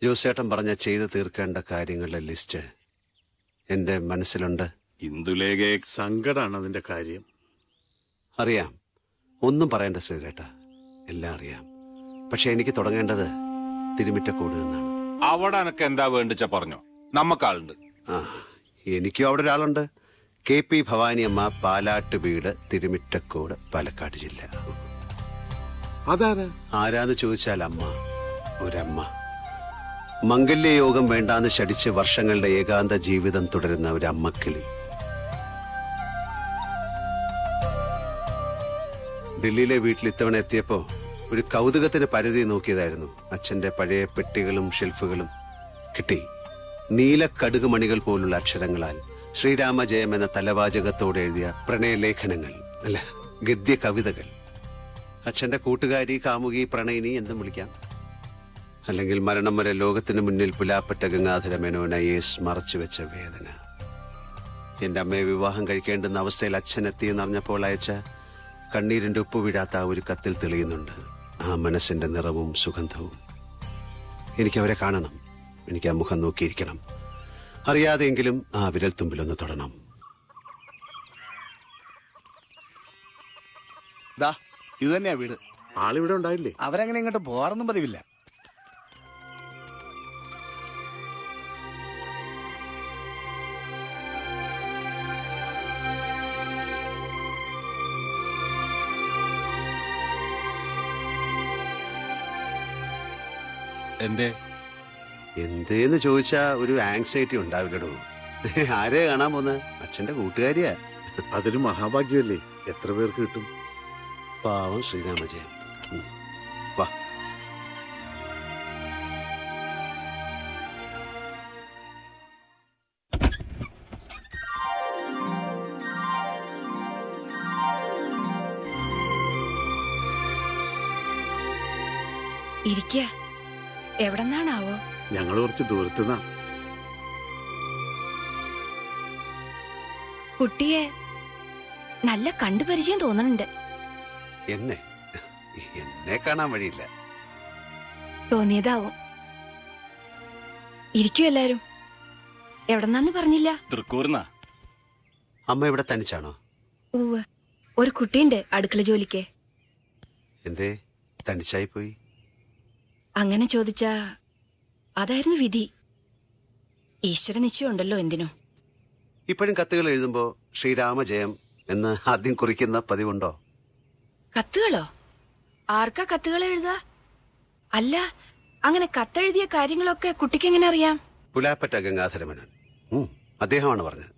ജോസേട്ടൻ പറഞ്ഞ ചെയ്തു തീർക്കേണ്ട കാര്യങ്ങളുടെ ലിസ്റ്റ് എൻ്റെ മനസ്സിലുണ്ട്. ഇന്ദുലേഖയെ സങ്കടാണ് അതിന്റെ കാര്യം. അറിയാം, ഒന്നും പറയേണ്ട ശ്രീരേട്ടാ, എല്ലാം അറിയാം. പക്ഷെ എനിക്ക് തുടങ്ങേണ്ടത് തിരുമിറ്റക്കോട് നിന്നാണ്. അവിടെ എനക്ക് എന്താ വേണ്ടിച്ച പറഞ്ഞോ, നമ്മക്കാളുണ്ട്. ആ, എനിക്കും അവിടെ ഒരാളുണ്ട്. KP ഭവാനിയമ്മ, പാലാട്ട് വീട്, തിരുമിറ്റക്കോട്, പാലക്കാട് ജില്ല. അതാരാ? ആരാന്ന് ചോദിച്ചാൽ അമ്മ, ഒരമ്മ. മംഗല്യയോഗം വേണ്ടാന്ന് ശടിച്ച് വർഷങ്ങളുടെ ഏകാന്ത ജീവിതം തുടരുന്ന ഒരു അമ്മക്കിളി. ഡൽഹിയിലെ വീട്ടിൽ ഇത്തവണ എത്തിയപ്പോ ഒരു കൗതുകത്തിന് പരിധി നോക്കിയതായിരുന്നു. അച്ഛന്റെ പഴയ പെട്ടികളും ഷെൽഫുകളും കിട്ടി. നീല കടുകുമണികൾ പോലുള്ള അക്ഷരങ്ങളാൽ ശ്രീരാമജയം എന്ന തലവാചകത്തോടെ എഴുതിയ പ്രണയലേഖനങ്ങൾ, അല്ല ഗദ്യ കവിതകൾ. അച്ഛന്റെ കൂട്ടുകാരി, കാമുകി, പ്രണയിനി എന്തും വിളിക്കാം. അല്ലെങ്കിൽ മരണം വരെ ലോകത്തിന് മുന്നിൽ പുലാപ്പറ്റ ഗംഗാധര മേനോൻ IAS മറച്ചുവെച്ച വേദന. എന്റെ അമ്മയെ വിവാഹം കഴിക്കേണ്ടുന്ന അവസ്ഥയിൽ അച്ഛൻ എത്തിയെന്നറിഞ്ഞപ്പോൾ അയച്ച കണ്ണീരിന്റെ ഉപ്പ് വീഴാത്ത ആ ഒരു കത്തിൽ തെളിയുന്നുണ്ട് ആ മനസ്സിന്റെ നിറവും സുഗന്ധവും. എനിക്കവരെ കാണണം, എനിക്ക് ആ മുഖം നോക്കിയിരിക്കണം. അറിയാതെയെങ്കിലും ആ വിരൽ തുമ്പിലൊന്ന് തൊടണം. ദാ ഇത് തന്നെയാ വീട്. ആളിവിടെ ഉണ്ടായില്ലേ? അവരങ്ങനെ ഇങ്ങോട്ട് പോകാറൊന്നും പതിവില്ല. എന്തേന്ന് ചോദിച്ചാ ഒരു ആങ്സൈറ്റി ഉണ്ടാവില്ലടോ. ആരെയാ കാണാൻ പോന്നെ? അച്ഛന്റെ കൂട്ടുകാരിയാ. അതൊരു മഹാഭാഗ്യമല്ലേ, എത്ര പേർക്ക് കിട്ടും? പാവം ശ്രീരാമജയം. വാ. ഇരിക്ക. എവിടെന്നാണാവോ? ഞങ്ങൾ കുറച്ച് ദൂരത്തുനിന്നാ. കുട്ടിയെ നല്ല കണ്ടുപരിചയം തോന്നുന്നുണ്ട്. എന്നെ കാണാൻ വഴിയില്ല. തോന്നിയതാവും. ഇരിക്കൂ എല്ലാരും. എവിടെന്നാന്ന് പറഞ്ഞില്ല. തൃക്കൂർന്നാ. അമ്മ ഇവിടെ തനിച്ചാണോ? ഉവ്വ്, ഒരു കുട്ടിയുണ്ട് അടുക്കള ജോലിക്ക്. എന്തേ തനിച്ചായി പോയി? അങ്ങനെ ചോദിച്ചാ അതായിരുന്നു വിധി. ഈശ്വര നിശ്ചയമുണ്ടല്ലോ എന്തിനോ. ഇപ്പോഴും കത്തുകൾ എഴുതുമ്പോ ശ്രീരാമജയം എന്ന് ആദ്യം കുറിക്കുന്ന പതിവുണ്ടോ? കത്തുകളോ? ആർക്കാ കത്തുകൾ എഴുതാ? അല്ല, അങ്ങനെ കത്തെഴുതിയ കാര്യങ്ങളൊക്കെ കുട്ടിക്ക് എങ്ങനെ അറിയാം? പുലാപ്പറ്റ ഗംഗാധര മേനോൻ, അദ്ദേഹമാണ് പറഞ്ഞത്.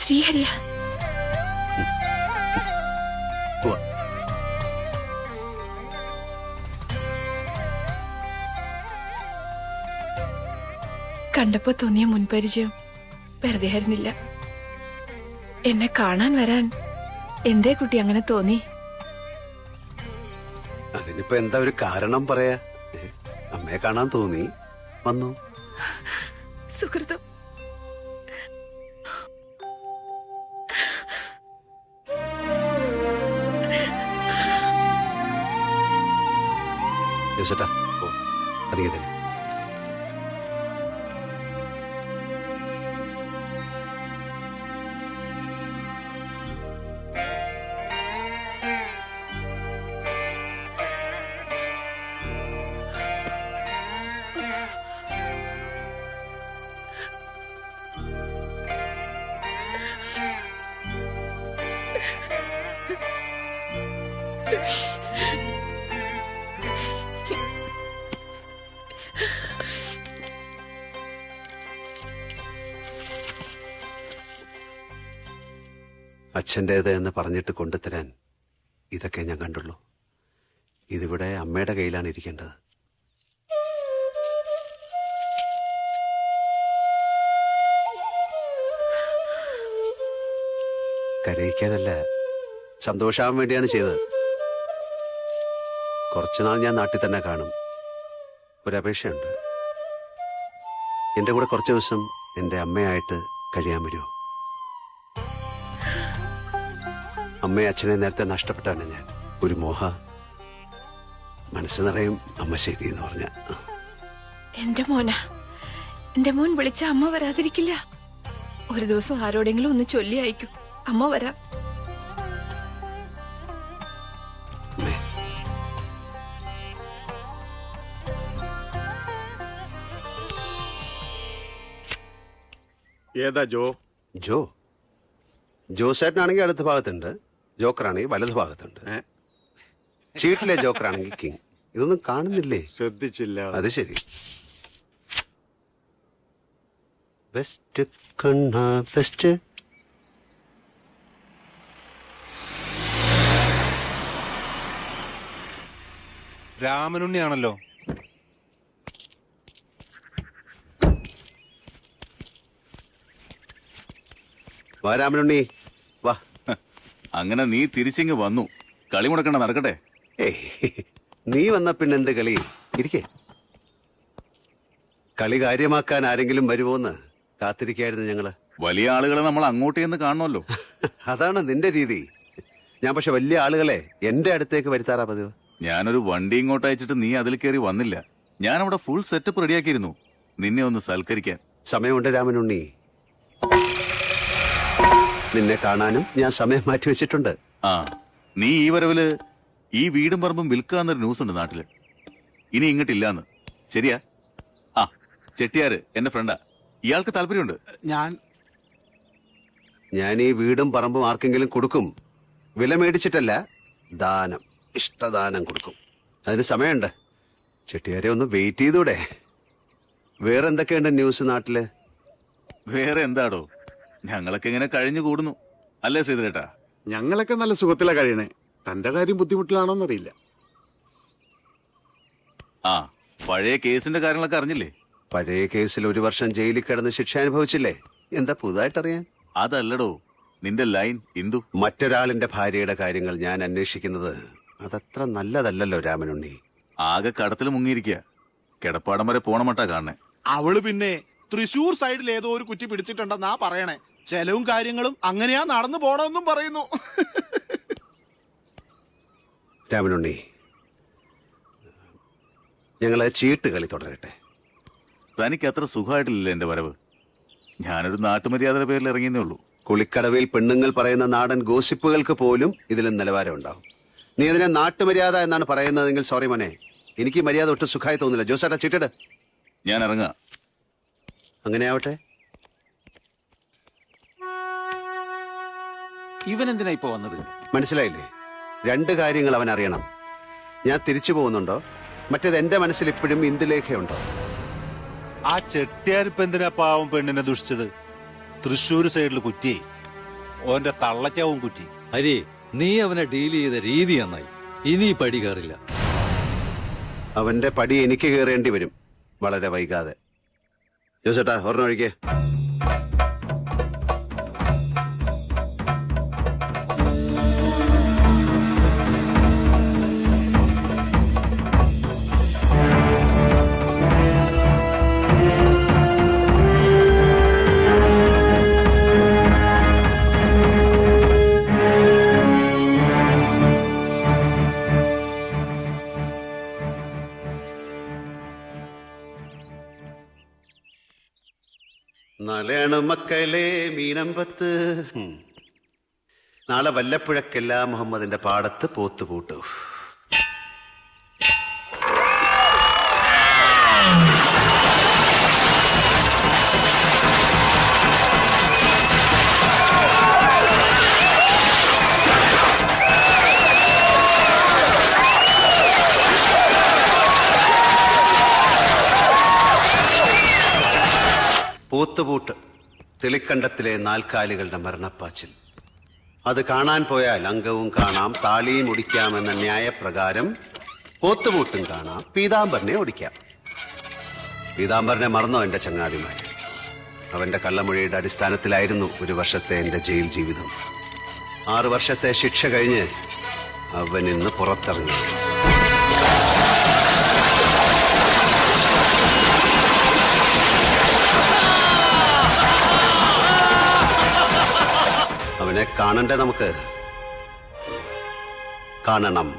ശ്രീഹരിയ. കണ്ടപ്പോ തോന്നിയ മുൻപരിചയം വെറുതെ ആയിരുന്നില്ല. എന്നെ കാണാൻ വരാൻ എന്തേ കുട്ടി അങ്ങനെ തോന്നി? അതിനിപ്പോ എന്താ ഒരു കാരണം പറയാ? അമ്മയെ കാണാൻ തോന്നി, വന്നു. സുഹൃതം. ചേട്ടാ, ഓ അധികം തന്നെ. അച്ഛൻ്റേത് എന്ന് പറഞ്ഞിട്ട് കൊണ്ടുതരാൻ ഇതൊക്കെ ഞാൻ കണ്ടുള്ളൂ. ഇതിവിടെ അമ്മയുടെ കയ്യിലാണ് ഇരിക്കേണ്ടത്. കരയിക്കാനല്ല, സന്തോഷാവാൻ വേണ്ടിയാണ് ചെയ്തത്. കുറച്ചുനാൾ ഞാൻ നാട്ടിൽ തന്നെ കാണും. ഒരപേക്ഷയുണ്ട്. എൻ്റെ കൂടെ കുറച്ച് ദിവസം എൻ്റെ അമ്മയായിട്ട് കഴിയാൻ വരുമോ? അമ്മയെ അച്ഛനെ നേരത്തെ നഷ്ടപ്പെട്ടാണ് ഞാൻ. ഒരു മോഹ മനസ്സ് നിറയും അമ്മ ശരി എന്ന് പറഞ്ഞ. എന്റെ മോനാ, എന്റെ മോൻ വിളിച്ച അമ്മ വരാതിരിക്കില്ല. ഒരു ദിവസം ആരോടെങ്കിലും ഒന്ന് ചൊല്ലി അയക്കും, അമ്മ വരാം. അമ്മേ, ഏതാ ജോ? ജോസേട്ടനാണെങ്കിൽ അടുത്ത ഭാഗത്തുണ്ട്, ജോക്കറാണെങ്കിൽ വലത് ഭാഗത്തുണ്ട്. ഏ? ചീട്ടിലെ ജോക്കറാണെങ്കിൽ കിങ്. ഇതൊന്നും കാണുന്നില്ലേ? ശ്രദ്ധിച്ചില്ല. അത് ശരി. ബെസ്റ്റ് കണ്ണ ബെസ്റ്റ്. രാമനുണ്ണിയാണല്ലോ. വാ രാമനുണ്ണി വാ. അങ്ങനെ നീ തിരിച്ചിങ്ങ് വന്നു. കളി മുടക്കണ്ട, നടക്കട്ടെ. ഏയ്, നീ വന്ന പിന്നെന്ത് കളി? ഇരിക്കേ. കളി കാര്യമാക്കാൻ ആരെങ്കിലും വരുമോന്ന് കാത്തിരിക്കായിരുന്നു ഞങ്ങള്. വലിയ ആളുകളെ നമ്മൾ അങ്ങോട്ട് ചെന്ന് കാണണമല്ലോ. അതാണ് നിന്റെ രീതി. ഞാൻ പക്ഷെ വലിയ ആളുകളെ എന്റെ അടുത്തേക്ക് വരുത്താറാ പതിവ്. ഞാനൊരു വണ്ടി ഇങ്ങോട്ട് അയച്ചിട്ട് നീ അതിൽ കയറി വന്നില്ല. ഞാൻ അവിടെ ഫുൾ സെറ്റപ്പ് റെഡിയാക്കിയിരുന്നു നിന്നെ ഒന്ന് സൽക്കരിക്കാൻ. സമയമുണ്ട് രാമനുണ്ണി, നിന്നെ കാണാനും ഞാൻ സമയം മാറ്റി വെച്ചിട്ടുണ്ട്. ആ, നീ ഈ വരവില് ഈ വീടും പറമ്പും വിൽക്കാന്നൊരു ന്യൂസ് ഉണ്ട് നാട്ടില്. ഇനി ഇങ്ങോട്ടില്ലാന്ന്. ശരിയാ? ആ, ചെട്ടിയാര് എന്റെ ഫ്രണ്ടാ. ഇയാൾക്ക് താല്പര്യമുണ്ട്. ഞാൻ ഈ വീടും പറമ്പും ആർക്കെങ്കിലും കൊടുക്കും. വില മേടിച്ചിട്ടല്ല, ദാനം, ഇഷ്ടദാനം കൊടുക്കും. അതിന് സമയമുണ്ട്. ചെട്ടിയാരെ ഒന്ന് വെയിറ്റ് ചെയ്തൂടെ? വേറെന്തൊക്കെയുണ്ട് ന്യൂസ് നാട്ടില്? വേറെ എന്താടോ, ഞങ്ങളൊക്കെ ഇങ്ങനെ കഴിഞ്ഞു കൂടുന്നു അല്ലേ ശ്രീധരേട്ടാ? ഞങ്ങളൊക്കെ നല്ല സുഖത്തിലാ കഴിയണേ. തന്റെ കാര്യം ബുദ്ധിമുട്ടിലാണോന്നറിയില്ല. ആ, പഴയ കേസിന്റെ കാര്യങ്ങളൊക്കെ അറിഞ്ഞില്ലേ? പഴയ കേസിൽ 1 വർഷം ജയിലിൽ കിടന്ന് ശിക്ഷ അനുഭവിച്ചില്ലേ? എന്താ പുതുതായിട്ടറിയാൻ? അതല്ലടോ നിന്റെ ലൈൻ ഇന്ദു. മറ്റൊരാളിന്റെ ഭാര്യയുടെ കാര്യങ്ങൾ ഞാൻ അന്വേഷിക്കുന്നത് അതത്ര നല്ലതല്ലല്ലോ രാമനുണ്ണി. ആകെ കടത്തിൽ മുങ്ങിയിരിക്കുക. കിടപ്പാടം വരെ പോണമട്ടാ കാണണേ. അവള് പിന്നെ തൃശൂർ സൈഡിൽ ഏതോ ഒരു കുറ്റി പിടിച്ചിട്ടുണ്ടെന്നാ പറയണേ. ചെലവും കാര്യങ്ങളും അങ്ങനെയാ നടന്നു പോണമെന്നും പറയുന്നു. രാമനുണ്ണി, ഞങ്ങളെ ചീട്ട് കളി തുടരട്ടെ. തനിക്ക് അത്ര സുഖമായിട്ടില്ല എന്റെ വരവ്. ഞാനൊരു നാട്ടുമര്യാദയുടെ പേരിൽ ഇറങ്ങിയെന്നേ ഉള്ളൂ. കുളിക്കടവിൽ പെണ്ണുങ്ങൾ പറയുന്ന നാടൻ ഗോസിപ്പുകൾക്ക് പോലും ഇതിലും നിലവാരം ഉണ്ടാവും. നീ അതിനെ നാട്ടുമര്യാദ എന്നാണ് പറയുന്നതെങ്കിൽ സോറി മോനെ, എനിക്ക് മര്യാദ ഒട്ടും സുഖമായി തോന്നില്ല. ജോസേട്ടാ ചീട്ടിട്. ഞാൻ ഇറങ്ങാം. അങ്ങനെ ആവട്ടെ. ഇവനെന്തിനാ ഇപ്പൊ വന്നത്? മനസ്സിലായില്ലേ? 2 കാര്യങ്ങൾ അവൻ അറിയണം. ഞാൻ തിരിച്ചു പോകുന്നുണ്ടോ, മറ്റേത് എന്റെ മനസ്സിൽ ഇപ്പോഴും ഇന്ദുലേഖയുണ്ടോ. ആ ചെട്ടിയാരിപ്പ് എന്തിനാ പാവം പെണ്ണിനെ ദുഷിച്ചത്? തൃശ്ശൂർ സൈഡിൽ കുറ്റി, ഓന്റെ തള്ളയ്ക്കാവും കുറ്റി. ഹരി, നീ അവനെ ഡീൽ ചെയ്ത രീതി നന്നായി. ഇനി പടി കയറില്ല. അവന്റെ പടി എനിക്ക് കയറേണ്ടി വരും വളരെ വൈകാതെ. ജോസേട്ടാ ഒരെണ്ണം ഒഴിക്കേ. നാളെയാണ് മക്കളെ മീനമ്പത്ത്. നാളെ വല്ലപ്പുഴക്കെല്ലാം മുഹമ്മദിന്റെ പാടത്ത് പോത്തുപൂട്ടു. പോത്തുപൂട്ട്, തെളിക്കണ്ടത്തിലെ 4 കാലികളുടെ മരണപ്പാച്ചിൽ. അത് കാണാൻ പോയാൽ അംഗവും കാണാം, താളിയും ഒടിക്കാമെന്ന ന്യായപ്രകാരം പോത്തുപൂട്ടും കാണാം, പീതാംബരനെ ഒടിക്കാം. പീതാംബരനെ മറന്നോ എന്റെ ചങ്ങാതിമാര്? അവന്റെ കള്ളമൊഴിയുടെ അടിസ്ഥാനത്തിലായിരുന്നു 1 വർഷത്തെ എന്റെ ജയിൽ ജീവിതം. 6 വർഷത്തെ ശിക്ഷ കഴിഞ്ഞ് അവൻ ഇന്ന് പുറത്തിറങ്ങി. അവനെ കാണണ്ടേ നമുക്ക്? കാണണം.